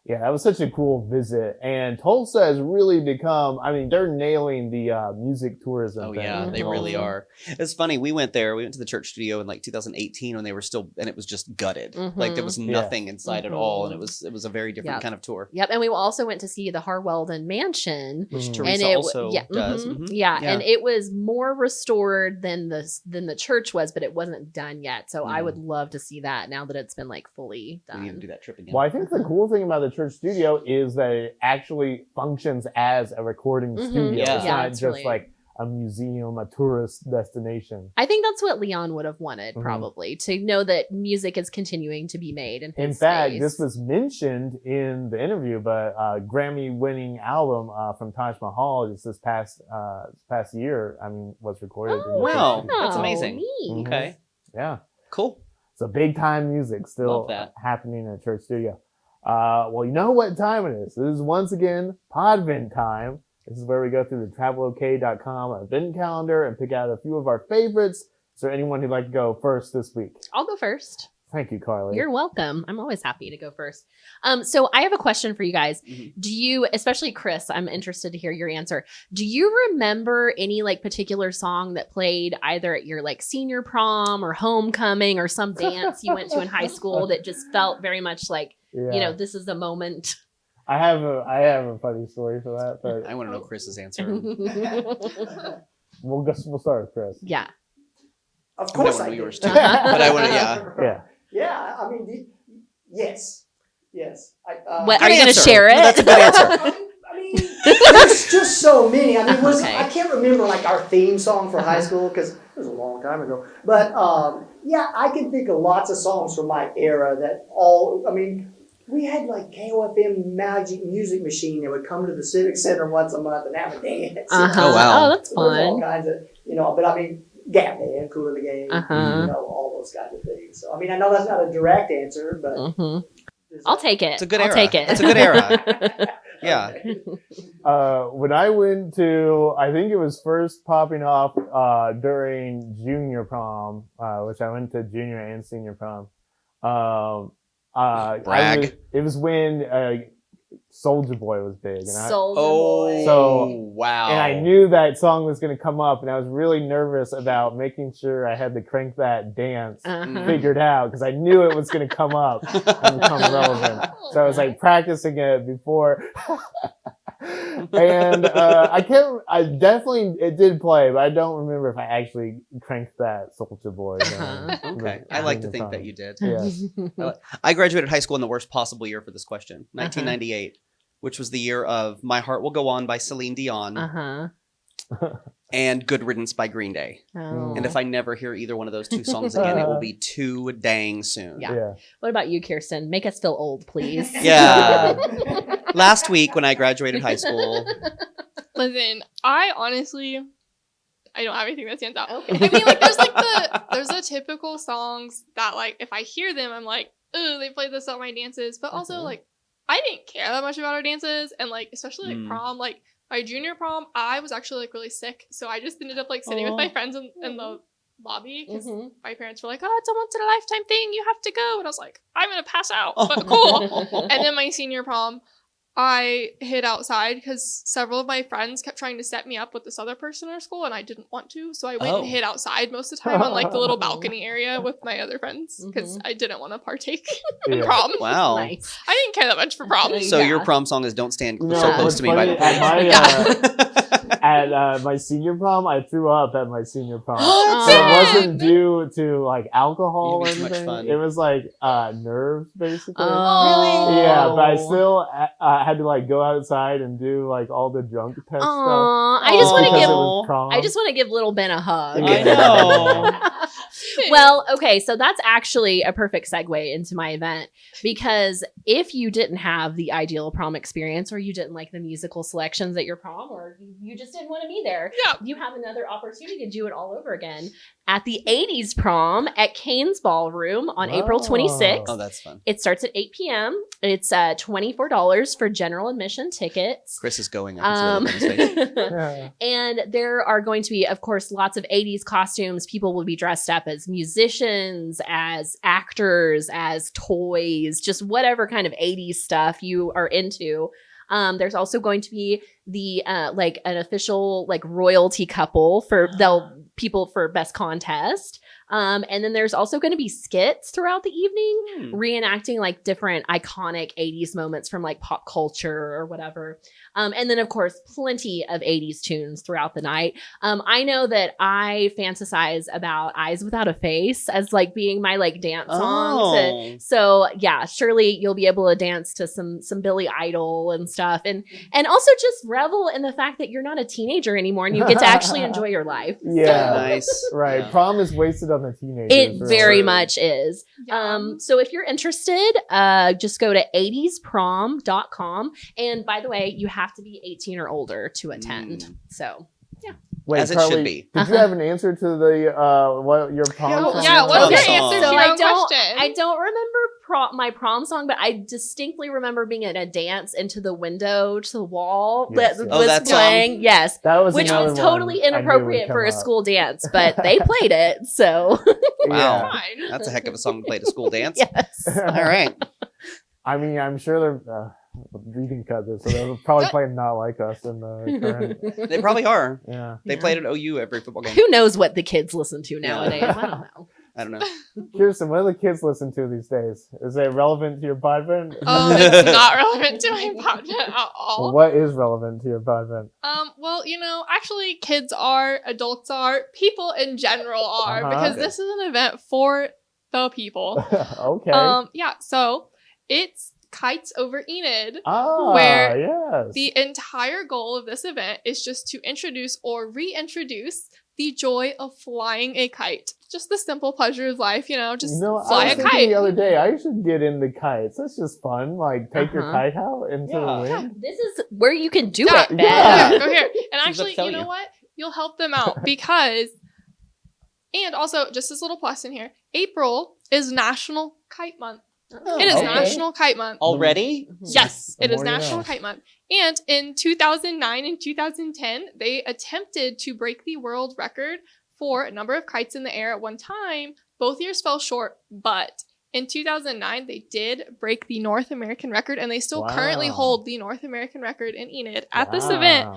Yeah, that was such a cool visit. And Tulsa has really become, they're nailing the music tourism thing. Oh, yeah, they really are. It's funny, we went to the church studio in like 2018 when they were still, and it was just gutted. Like there was nothing inside at all. And it was a very different kind of tour. Yep, and we also went to see the Harweldon Mansion. Which Teresa also does. Yeah, and it was more restored than the church was, but it wasn't done yet. So I would love to see that now that it's been like fully done. We need to do that trip again. Well, I think the cool thing about the church studio is that it actually functions as a recording studio. Yeah. It's not just really like a museum, a tourist destination. I think that's what Leon would have wanted, probably, to know that music is continuing to be made in his In fact, space. this was mentioned in the interview, but Grammy-winning album from Taj Mahal just this past year, was recorded. Oh, wow, that's amazing. Okay. Yeah. Cool. So big-time music still happening in a church studio. Well, you know what time it is. This is once again Podvent time. This is where we go through the travelok.com event calendar and pick out a few of our favorites. Is there anyone who'd like to go first this week? I'll go first. Thank you, Carly. You're welcome. I'm always happy to go first. So I have a question for you guys. Do you, especially Chris, I'm interested to hear your answer. Do you remember any like particular song that played either at your like senior prom or homecoming or some dance you went to in high school that just felt very much like, this is the moment? I have a funny story for that, but I want to know Chris's answer. We'll start with Chris. Yeah. Of course I do. do. Yours too. But I want to, Yeah, yes. What, are you going to share it? That's a good answer. There's just so many. Okay. I can't remember like our theme song for high school because it was a long time ago. But I can think of lots of songs from my era that we had like KOFM Magic Music Machine that would come to the Civic Center once a month and have a dance. Oh, wow. Oh, that's fun. All kinds of, Gap Band, Cool in the Game, all those kinds of things. So, I know that's not a direct answer, but I'll take it. It's a good I'll era. take it. It's a good era. Yeah. When I went to, I think it was first popping off during junior prom, which I went to junior and senior prom. Brag. It was when Soulja Boy was big. And Boy. Wow. And I knew that song was going to come up, and I was really nervous about making sure I had the Crank That dance figured out, because I knew it was going to come up and become relevant. So I was like practicing it before. And it did play, but I don't remember if I actually cranked that Soulja Boy. Okay. I like to think that you did. Yes. I graduated high school in the worst possible year for this question, 1998, which was the year of My Heart Will Go On by Celine Dion and Good Riddance by Green Day. Oh. And if I never hear either one of those two songs again, it will be too dang soon. Yeah. What about you, Kirsten? Make us feel old, please. Yeah. Last week when I graduated high school. Listen, I honestly, I don't have anything that stands out. Okay. I mean, like, there's the typical songs that, like, if I hear them, I'm like, oh, they played this at my dances. But also, like, I didn't care that much about our dances. And, like, especially, like, prom, like, my junior prom, I was actually, like, really sick. So I just ended up, like, sitting with my friends in the lobby because my parents were like, oh, it's a once-in-a-lifetime thing. You have to go. And I was like, I'm going to pass out. But cool. And then my senior prom, I hid outside because several of my friends kept trying to set me up with this other person in our school, and I didn't want to. So I went and hid outside most of the time on, like, the little balcony area with my other friends because I didn't want to partake in prom. Wow. Nice. I didn't care that much for prom. So your prom song is Don't Stand So Close to Me by the At my senior prom, I threw up at my senior prom. So it wasn't due to like alcohol or anything. It was like nerves, basically. Oh. Really? Yeah, but I still had to like go outside and do like all the drunk test stuff. I just want to give little Ben a hug. I know. Well, okay, so that's actually a perfect segue into my event, because if you didn't have the ideal prom experience, or you didn't like the musical selections at your prom, or you just didn't want to be there, you have another opportunity to do it all over again at the 80s prom at Kane's Ballroom on April 26th. Oh, that's fun. It starts at 8 p.m. It's $24 for general admission tickets. Chris is going. And there are going to be, of course, lots of 80s costumes. People will be dressed up as musicians, as actors, as toys, just whatever kind of 80s stuff you are into. There's also going to be the like an official like royalty couple for people for best contest. And then there's also going to be skits throughout the evening, reenacting like different iconic 80s moments from like pop culture or whatever. And then, of course, plenty of 80s tunes throughout the night. I know that I fantasize about Eyes Without a Face as like being my like dance song. So yeah, surely you'll be able to dance to some Billy Idol and stuff. And also just revel in the fact that you're not a teenager anymore and you get to actually enjoy your life. Yeah. Nice. Right. Yeah. Prom is wasted on the teenagers. It very much is. So if you're interested, just go to 80sprom.com. And by the way, you have to be 18 or older to attend. So yeah. Wait, as it Carly, should be. Did you have an answer to the what your prom song? Yeah, what's your answer to So your own question? I don't remember my prom song, but I distinctly remember being at a dance into the window to the wall that was playing. Song? Yes, that was which was totally inappropriate for a school dance, but they played it. So wow, that's a heck of a song to play at a school dance. Yes. All right. I mean, I'm sure they're. We can cut this, so they're probably playing Not Like Us in the current. They probably are. Yeah. They played at OU every football game. Who knows what the kids listen to nowadays? I don't know. Kirsten, what do the kids listen to these days? Is it relevant to your podcast? It's not relevant to my podcast at all. Well, what is relevant to your podcast? Well, actually kids are, adults are, people in general are, because this is an event for the people. Okay. Yeah, so it's Kites Over Enid, where the entire goal of this event is just to introduce or reintroduce the joy of flying a kite. Just the simple pleasure of life, just fly a kite. The other day, I should get into kites. That's just fun. Like, take your kite out into the wind. Yeah, this is where you can do it, Ben. Yeah, go here. And actually, you know what? You'll help them out because, and also, just this little plus in here, April is National Kite Month. It is National Kite Month. Already? Yes, it is National Kite Month. And in 2009 and 2010, they attempted to break the world record for a number of kites in the air at one time. Both years fell short, but In 2009, they did break the North American record, and they still currently hold the North American record in Enid at this event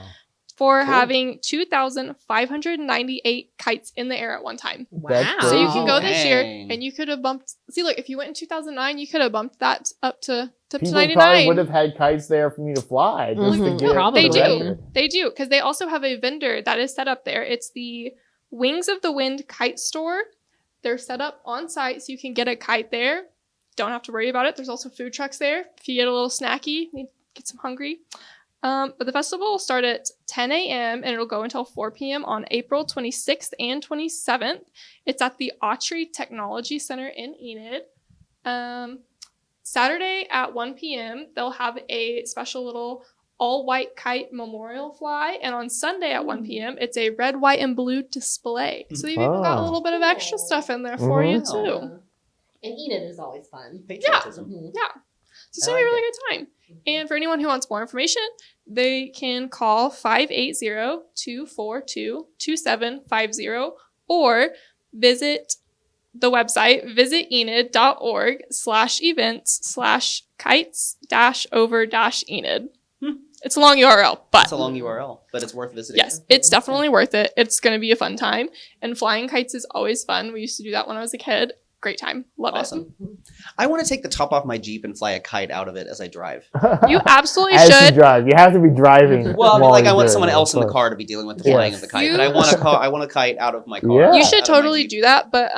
for having 2,598 kites in the air at one time. Wow. So you can go this year, and you could have bumped... See, look, if you went in 2009, you could have bumped that up to 99. People probably would have had kites there for me to fly. Just to get Probably. They do, because they also have a vendor that is set up there. It's the Wings of the Wind Kite Store. They're set up on site so you can get a kite there. Don't have to worry about it. There's also food trucks there. If you get a little snacky, you get some hungry. But the festival will start at 10 a.m. and it'll go until 4 p.m. on April 26th and 27th. It's at the Autry Technology Center in Enid. Saturday at 1 p.m., they'll have a special little all-white kite memorial fly. And on Sunday at 1 p.m., it's a red, white, and blue display. So they've even got a little bit of extra stuff in there for you, too. And Enid is always fun. Patriotism. Yeah. So it's going to be a really good time. And for anyone who wants more information, they can call 580-242-2750 or visit the website, visitenid.org/events/kites-over-enid. It's a long URL, but... It's a long URL, but it's worth visiting. Yes, it's definitely worth it. It's going to be a fun time. And flying kites is always fun. We used to do that when I was a kid. Great time. Love it. I want to take the top off my Jeep and fly a kite out of it as I drive. You absolutely As should. you drive, you have to be driving. Well, I mean, like I want do someone it, else in the of car to be dealing with the flying of the kite, You- but I want a kite out of my car. Yeah. You should out of my totally Jeep. do that, but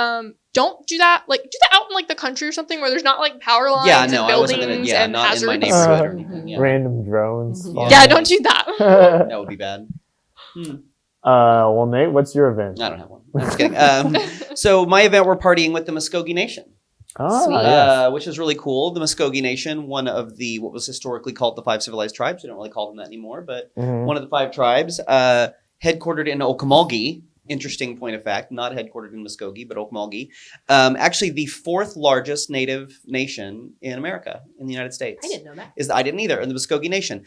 don't do that. Like, do that out in like the country or something where there's not like power lines Yeah, and no, I buildings wasn't gonna. Yeah, and not in my hazards. neighborhood or anything. Yeah. Random drones. Yeah, don't do that. That would be bad. Well, Nate, what's your event? I don't have one. I'm just kidding. So my event, we're partying with the Muskogee Nation. Oh, Sweet. yes. Which is really cool. The Muskogee Nation, one of the what was historically called the 5 civilized tribes. We don't really call them that anymore, but one of the 5 tribes, headquartered in Okmulgee. Interesting point of fact, not headquartered in Muskogee, but Okmulgee. Actually, the 4th largest Native nation in America, in the United States. I didn't know that. I didn't either, in the Muskogee Nation.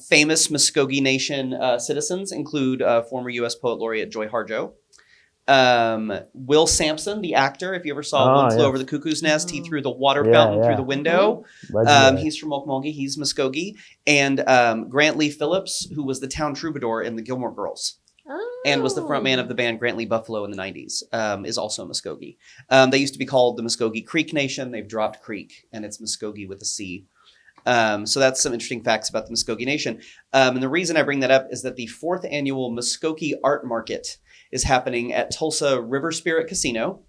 Famous Muskogee Nation citizens include former U.S. Poet Laureate Joy Harjo. Will Sampson, the actor, if you ever saw One Flew Over the Cuckoo's Nest, he threw the water fountain through the window. He's from Okmulgee, he's Muskogee. And Grant Lee Phillips, who was the town troubadour in the Gilmore Girls. And was the front man of the band Grant Lee Buffalo in the 90s, is also Muskogee. They used to be called the Muskogee Creek Nation. They've dropped Creek, and it's Muskogee with a C. So that's some interesting facts about the Muskogee Nation. And the reason I bring that up is that the 4th annual Muskogee Art Market is happening at Tulsa River Spirit Casino,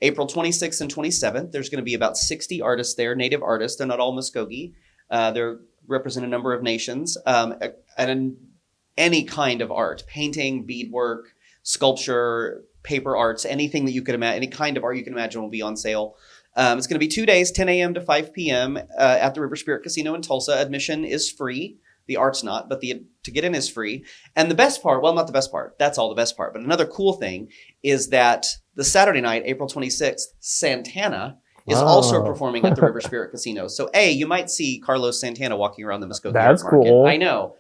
April 26th and 27th. There's going to be about 60 artists there, native artists. They're not all Muskogee. They represent a number of nations. And any kind of art, painting, beadwork, sculpture, paper arts, anything that you could imagine, any kind of art you can imagine will be on sale. It's going to be 2 days, 10 a.m. to 5 p.m. At the River Spirit Casino in Tulsa. Admission is free. The art's not, but to get in is free. And the best part, well, not the best part. That's all the best part. But another cool thing is that the Saturday night, April 26th, Santana is also performing at the River Spirit Casino. So, you might see Carlos Santana walking around the Muskogee Art Market. Cool. I know.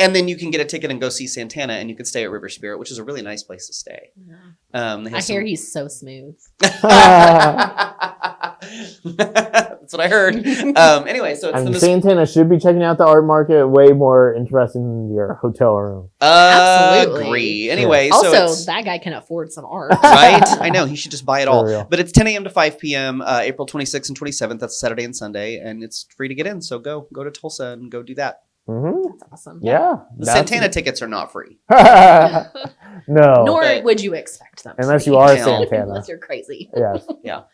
And then you can get a ticket and go see Santana, and you can stay at River Spirit, which is a really nice place to stay. I hear he's so smooth. That's what I heard. Anyway, so it's Santana should be checking out the art market. Way more interesting than your hotel room. Absolutely. Agree. Anyway, also, that guy can afford some art. Right? I know. He should just buy it all. Real. But it's 10 a.m. to 5 p.m., April 26th and 27th. That's Saturday and Sunday, and it's free to get in. So go to Tulsa and go do that. That's awesome. Yeah. The Santana tickets are not free. No. Nor would you expect them. Unless to you be. are Santana. Unless you're crazy. Yes. Yeah.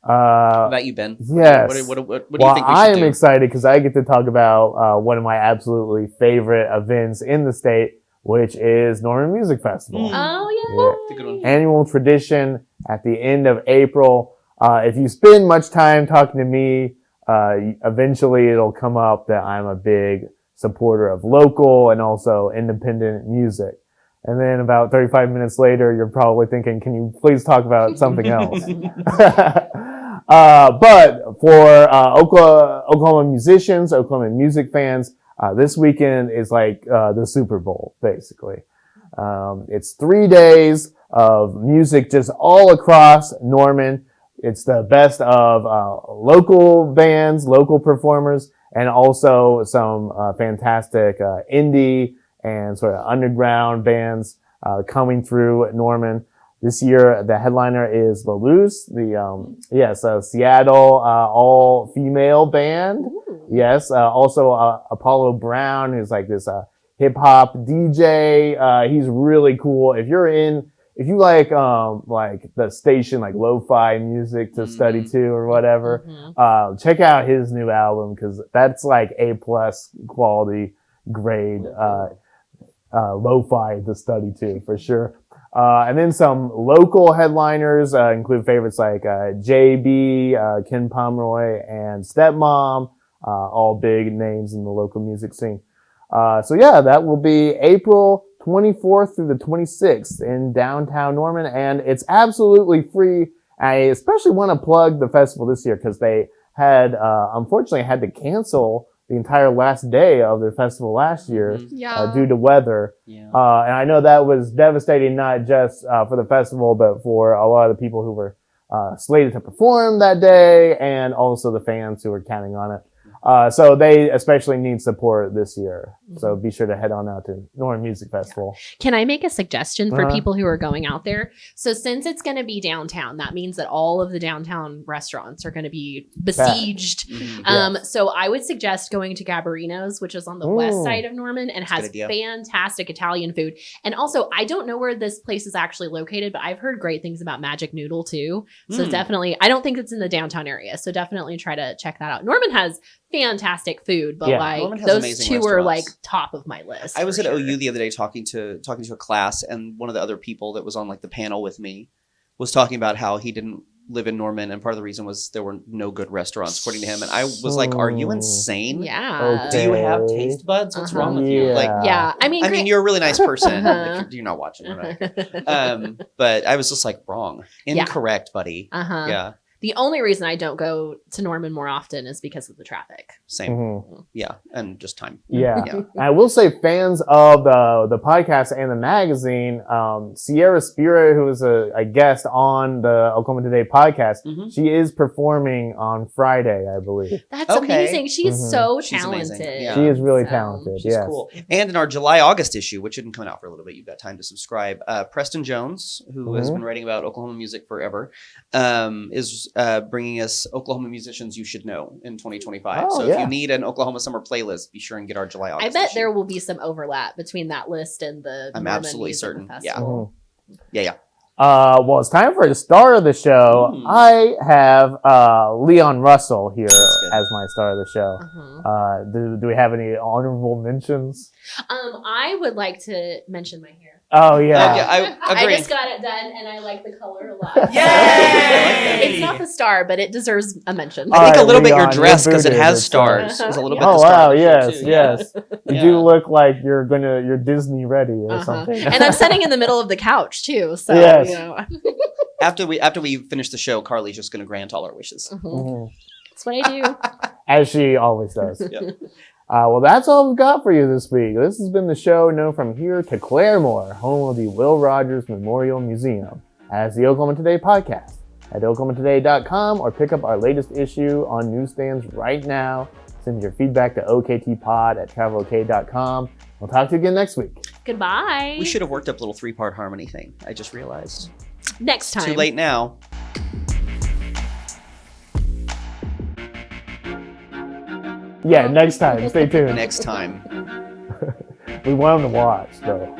What about you, Ben? Yes. What do you think we should I am do? excited because I get to talk about one of my absolutely favorite events in the state, which is Norman Music Festival. Oh, yeah. It's a good one. Annual tradition at the end of April. If you spend much time talking to me, eventually it'll come up that I'm a big supporter of local and also independent music. And then about 35 minutes later, you're probably thinking, can you please talk about something else? But for Oklahoma musicians, Oklahoma music fans, this weekend is like the Super Bowl, basically. It's 3 days of music just all across Norman. it's the best of local bands, local performers, and also some fantastic indie and sort of underground bands coming through Norman. This year, the headliner is La Luz, the Seattle all-female band. Ooh. Yes, also Apollo Brown, who's like this hip-hop DJ. He's really cool. If you like the station, like lo-fi music to study to or whatever, check out his new album, because that's like A+ quality grade lo-fi to study to for sure. And then some local headliners include favorites like JB, Ken Pomeroy, and Stepmom, all big names in the local music scene. So yeah, that will be April 24th through the 26th in downtown Norman, and it's absolutely free. I especially want to plug the festival this year because they had, unfortunately, had to cancel the entire last day of their festival last year due to weather. Yeah. And I know that was devastating, not just for the festival, but for a lot of the people who were slated to perform that day, and also the fans who were counting on it. So they especially need support this year. So be sure to head on out to Norman Music Festival. Can I make a suggestion for people who are going out there? So since it's going to be downtown, that means that all of the downtown restaurants are going to be besieged. So I would suggest going to Gabarino's, which is on the west side of Norman and has fantastic Italian food. And also, I don't know where this place is actually located, but I've heard great things about Magic Noodle too. So definitely, I don't think it's in the downtown area. So definitely try to check that out. Norman has fantastic food, but like those two are like top of my list. I was at OU the other day talking to a class, and one of the other people that was on like the panel with me was talking about how he didn't live in Norman, and part of the reason was there were no good restaurants according to him. And I was like, "Are you insane? Yeah. Do you have taste buds? What's wrong with you?" Like, I mean, you're a really nice person. If you're not watching, right? But I was just like, wrong, incorrect, buddy. Yeah. The only reason I don't go to Norman more often is because of the traffic. Same. Yeah. And just time. Yeah. I will say, fans of the podcast and the magazine, Sierra Spirit, who is a guest on the Oklahoma Today podcast, she is performing on Friday, I believe. That's amazing. She is so talented. Yeah. She is really talented. She's cool. And in our July-August issue, which isn't coming out for a little bit, you've got time to subscribe. Preston Jones, who has been writing about Oklahoma music forever, is bringing us Oklahoma musicians you should know in 2025. If you need an Oklahoma summer playlist, be sure and get our July-August I bet issue. there will be some overlap between that list and the I'm Norman absolutely Music certain. Festival. Yeah. Well, it's time for the star of the show. I have Leon Russell here as my star of the show. Do we have any honorable mentions? I would like to mention my hair. Oh yeah, I agree. I just got it done, and I like the color a lot. Yay! It's not the star, but it deserves a mention. I think a little bit your dress, because it has stars. It's a little bit. Oh the star wow! of the show, Yes, too. yes. You do look like you're Disney ready or something. And I'm sitting in the middle of the couch too. So Yes. you know. After we finish the show, Carly's just going to grant all our wishes. That's what I do. As she always does. Well, that's all we've got for you this week. This has been the show known from here to Claremore, home of the Will Rogers Memorial Museum, as the Oklahoma Today podcast at oklahomatoday.com, or pick up our latest issue on newsstands right now. Send your feedback to oktpod@travelok.com. We'll talk to you again next week. Goodbye. We should have worked up a little 3-part harmony thing. I just realized. Next time. Too late now. Yeah, next time. Stay tuned. Next time. We want them to watch, though.